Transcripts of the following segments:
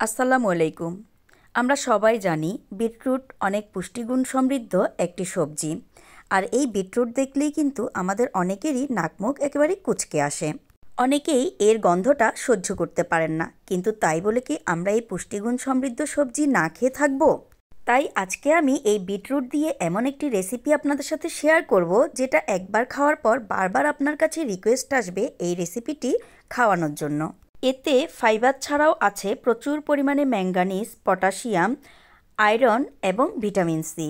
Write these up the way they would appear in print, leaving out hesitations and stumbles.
আসসালামু আলাইকুম। আমরা সবাই জানি বিটরুট অনেক পুষ্টিগুণ সমৃদ্ধ একটি সবজি। আর এই বিটরুট দেখলেই কিন্তু আমাদের অনেকেরই নাকমুখ একেবারে কুঁচকে আসে। অনেকেই এর গন্ধটা সহ্য করতে পারেন না, কিন্তু তাই বলে কি আমরা এই পুষ্টিগুণ সমৃদ্ধ সবজি না খেয়ে থাকবো? তাই আজকে আমি এই বিটরুট দিয়ে এমন একটি রেসিপি আপনাদের সাথে শেয়ার করব, যেটা একবার খাওয়ার পর বারবার আপনার কাছে রিকোয়েস্ট আসবে এই রেসিপিটি খাওয়ানোর জন্য। এতে ফাইবার ছাড়াও আছে প্রচুর পরিমাণে ম্যাঙ্গানিজ, পটাশিয়াম, আয়রন এবং ভিটামিন সি,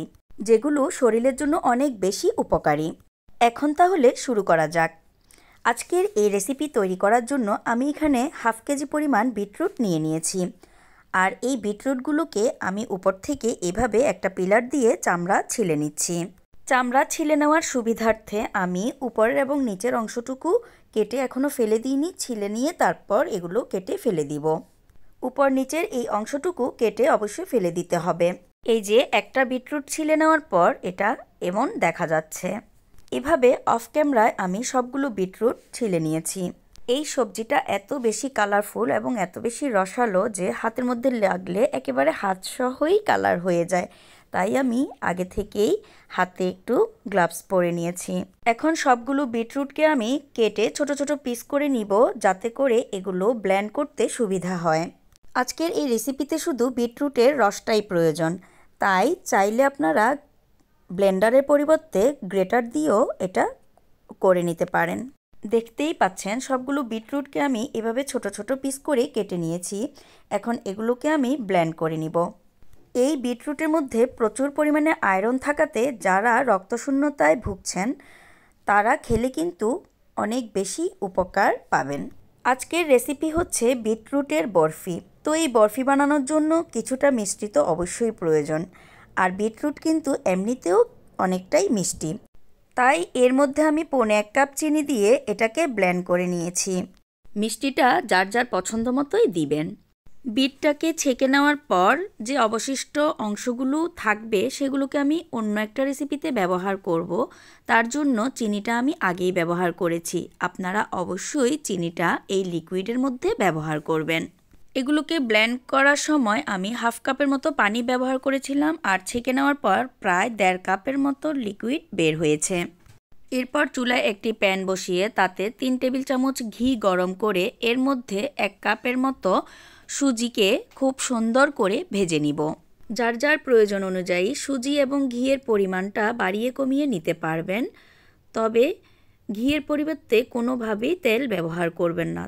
যেগুলো শরীরের জন্য অনেক বেশি উপকারী। এখন তাহলে শুরু করা যাক। আজকের এই রেসিপি তৈরি করার জন্য আমি এখানে 1/2 কেজি পরিমাণ বিটরুট নিয়ে নিয়েছি। আর এই বিটরুটগুলোকে আমি উপর থেকে এভাবে একটা পিলার দিয়ে চামড়া ছিলে নিচ্ছি। চামড়া ছিলে নেওয়ার সুবিধার্থে আমি উপরের এবং নিচের অংশটুকু কেটে এখনও ফেলে দিইনি, ছিলে নিয়ে তারপর এগুলো কেটে ফেলে দিব। উপর নিচের এই অংশটুকু কেটে অবশ্যই ফেলে দিতে হবে। এই যে একটা বিটরুট ছিলে নেওয়ার পর এটা এমন দেখা যাচ্ছে। এভাবে অফ ক্যামেরায় আমি সবগুলো বিটরুট ছিলে নিয়েছি। এই সবজিটা এত বেশি কালারফুল এবং এত বেশি রসালো যে হাতের মধ্যে লাগলে একেবারে হাতসহই কালার হয়ে যায়। তাই আমি আগে থেকেই হাতে একটু গ্লাভস পরে নিয়েছি। এখন সবগুলো বিটরুটকে আমি কেটে ছোট ছোট পিস করে নিব, যাতে করে এগুলো ব্লেন্ড করতে সুবিধা হয়। আজকের এই রেসিপিতে শুধু বিটরুটের রসটাই প্রয়োজন, তাই চাইলে আপনারা ব্লেন্ডারের পরিবর্তে গ্রেটার দিয়েও এটা করে নিতে পারেন। দেখতেই পাচ্ছেন সবগুলো বিটরুটকে আমি এভাবে ছোট ছোট পিস করে কেটে নিয়েছি। এখন এগুলোকে আমি ব্লেন্ড করে নিব। এই বিটরুটের মধ্যে প্রচুর পরিমাণে আয়রন থাকাতে যারা রক্তশূন্যতায় ভুগছেন তারা খেলে কিন্তু অনেক বেশি উপকার পাবেন। আজকের রেসিপি হচ্ছে বিটরুটের বরফি। তো এই বরফি বানানোর জন্য কিছুটা মিষ্টি তো অবশ্যই প্রয়োজন। আর বিটরুট কিন্তু এমনিতেও অনেকটাই মিষ্টি, তাই এর মধ্যে আমি 1.25 কাপ চিনি দিয়ে এটাকে ব্লেন্ড করে নিয়েছি। মিষ্টিটা যার যার পছন্দ মতোই দিবেন। বিটটাকে ছেঁকে নেওয়ার পর যে অবশিষ্ট অংশগুলো থাকবে সেগুলোকে আমি অন্য একটা রেসিপিতে ব্যবহার করব। তার জন্য চিনিটা আমি আগেই ব্যবহার করেছি। আপনারা অবশ্যই চিনিটা এই লিকুইডের মধ্যে ব্যবহার করবেন। এগুলোকে ব্লেন্ড করার সময় আমি 1/2 কাপের মতো পানি ব্যবহার করেছিলাম, আর ছেঁকে নেওয়ার পর প্রায় 1.5 কাপের মতো লিকুইড বের হয়েছে। এরপর চুলায় একটি প্যান বসিয়ে তাতে 3 টেবিল চামচ ঘি গরম করে এর মধ্যে 1 কাপের মতো সুজিকে খুব সুন্দর করে ভেজে নিব। যার যার প্রয়োজন অনুযায়ী সুজি এবং ঘিয়ের পরিমাণটা বাড়িয়ে কমিয়ে নিতে পারবেন, তবে ঘিয়ের পরিবর্তে কোনোভাবেই তেল ব্যবহার করবেন না।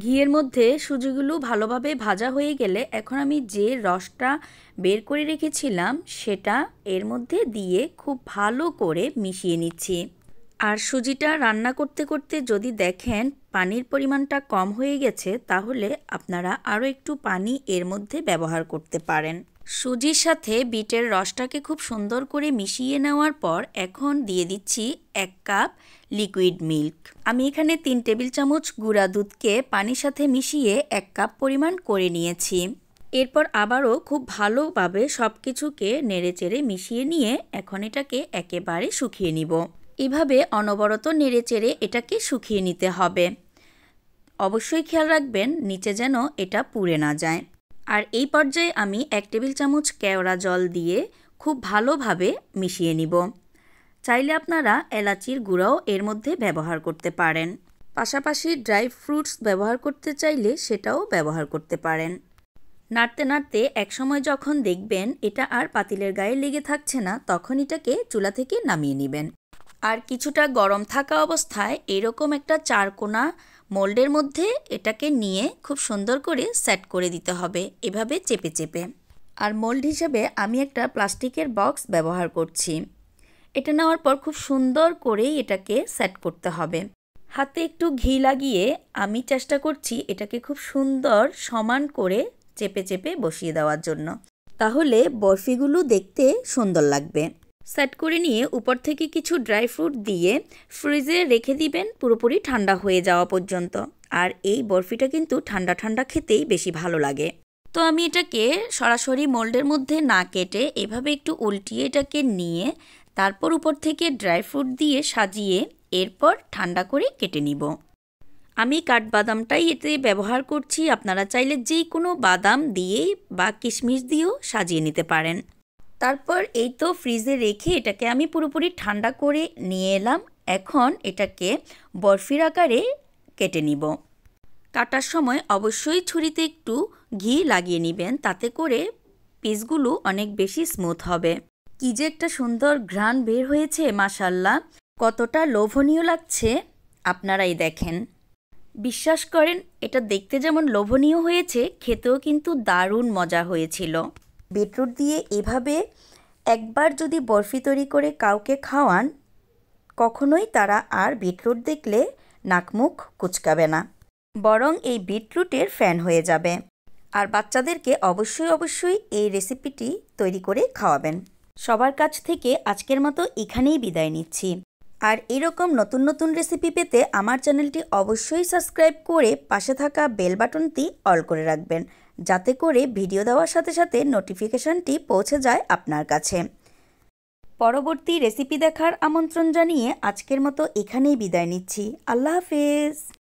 ঘিয়ের মধ্যে সুজিগুলো ভালোভাবে ভাজা হয়ে গেলে এখন আমি যে রসটা বের করে রেখেছিলাম সেটা এর মধ্যে দিয়ে খুব ভালো করে মিশিয়ে নিচ্ছি। আর সুজিটা রান্না করতে করতে যদি দেখেন পানির পরিমাণটা কম হয়ে গেছে, তাহলে আপনারা আরও একটু পানি এর মধ্যে ব্যবহার করতে পারেন। সুজির সাথে বিটের রসটাকে খুব সুন্দর করে মিশিয়ে নেওয়ার পর এখন দিয়ে দিচ্ছি 1 কাপ লিকুইড মিল্ক। আমি এখানে 3 টেবিল চামচ গুঁড়া দুধকে পানির সাথে মিশিয়ে 1 কাপ পরিমাণ করে নিয়েছি। এরপর আবারও খুব ভালোভাবে সব কিছুকে নেড়েচেড়ে মিশিয়ে নিয়ে এখন এটাকে একেবারে শুকিয়ে নিব। এভাবে অনবরত নেড়েচেড়ে এটাকে শুকিয়ে নিতে হবে। অবশ্যই খেয়াল রাখবেন নিচে যেন এটা পুড়ে না যায়। আর এই পর্যায়ে আমি 1 টেবিল চামচ কেওড়া জল দিয়ে খুব ভালোভাবে মিশিয়ে নিব। চাইলে আপনারা এলাচির গুঁড়াও এর মধ্যে ব্যবহার করতে পারেন। পাশাপাশি ড্রাই ফ্রুটস ব্যবহার করতে চাইলে সেটাও ব্যবহার করতে পারেন। নাড়তে নাড়তে একসময় যখন দেখবেন এটা আর পাতিলের গায়ে লেগে থাকছে না, তখন এটাকে চুলা থেকে নামিয়ে নেবেন। আর কিছুটা গরম থাকা অবস্থায় এরকম একটা 4 কোণা মোল্ডের মধ্যে এটাকে নিয়ে খুব সুন্দর করে সেট করে দিতে হবে, এভাবে চেপে চেপে। আর মোল্ড হিসেবে আমি একটা প্লাস্টিকের বক্স ব্যবহার করছি। এটা নেওয়ার পর খুব সুন্দর করেই এটাকে সেট করতে হবে। হাতে একটু ঘি লাগিয়ে আমি চেষ্টা করছি এটাকে খুব সুন্দর সমান করে চেপে চেপে বসিয়ে দেওয়ার জন্য, তাহলে বরফিগুলো দেখতে সুন্দর লাগবে। সেট করে নিয়ে উপর থেকে কিছু ড্রাই ফ্রুট দিয়ে ফ্রিজে রেখে দিবেন পুরোপুরি ঠান্ডা হয়ে যাওয়া পর্যন্ত। আর এই বরফিটা কিন্তু ঠান্ডা ঠান্ডা খেতেই বেশি ভালো লাগে। তো আমি এটাকে সরাসরি মোল্ডের মধ্যে না কেটে এভাবে একটু উল্টিয়ে এটাকে নিয়ে তারপর উপর থেকে ড্রাই ফ্রুট দিয়ে সাজিয়ে এরপর ঠান্ডা করে কেটে নিব। আমি কাঠবাদামটাই এতে ব্যবহার করছি, আপনারা চাইলে যে কোনো বাদাম দিয়েই বা কিশমিশ দিয়েও সাজিয়ে নিতে পারেন। তারপর এই তো ফ্রিজে রেখে এটাকে আমি পুরোপুরি ঠান্ডা করে নিয়ে এলাম। এখন এটাকে বরফির আকারে কেটে নিব। কাটার সময় অবশ্যই ছুরিতে একটু ঘি লাগিয়ে নেবেন, তাতে করে পিসগুলো অনেক বেশি স্মুথ হবে। কি যে একটা সুন্দর ঘ্রাণ বের হয়েছে, মাশাআল্লাহ, কতটা লোভনীয় লাগছে আপনারাই দেখেন। বিশ্বাস করেন, এটা দেখতে যেমন লোভনীয় হয়েছে, খেতেও কিন্তু দারুণ মজা হয়েছিল। বিটরুট দিয়ে এভাবে একবার যদি বরফি তৈরি করে কাউকে খাওয়ান, কখনোই তারা আর বিটরুট দেখলে নাকমুখ কুঁচকাবে না, বরং এই বিটরুটের ফ্যান হয়ে যাবে। আর বাচ্চাদেরকে অবশ্যই এই রেসিপিটি তৈরি করে খাওয়াবেন। সবার কাছ থেকে আজকের মতো এখানেই বিদায় নিচ্ছি। আর এরকম নতুন নতুন রেসিপি পেতে আমার চ্যানেলটি অবশ্যই সাবস্ক্রাইব করে পাশে থাকা বেল বাটনটি অল করে রাখবেন, যাতে করে ভিডিও দেওয়ার সাথে সাথে নোটিফিকেশনটি পৌঁছে যায় আপনার কাছে। পরবর্তী রেসিপি দেখার আমন্ত্রণ জানিয়ে আজকের মতো এখানেই বিদায় নিচ্ছি। আল্লাহ হাফেজ।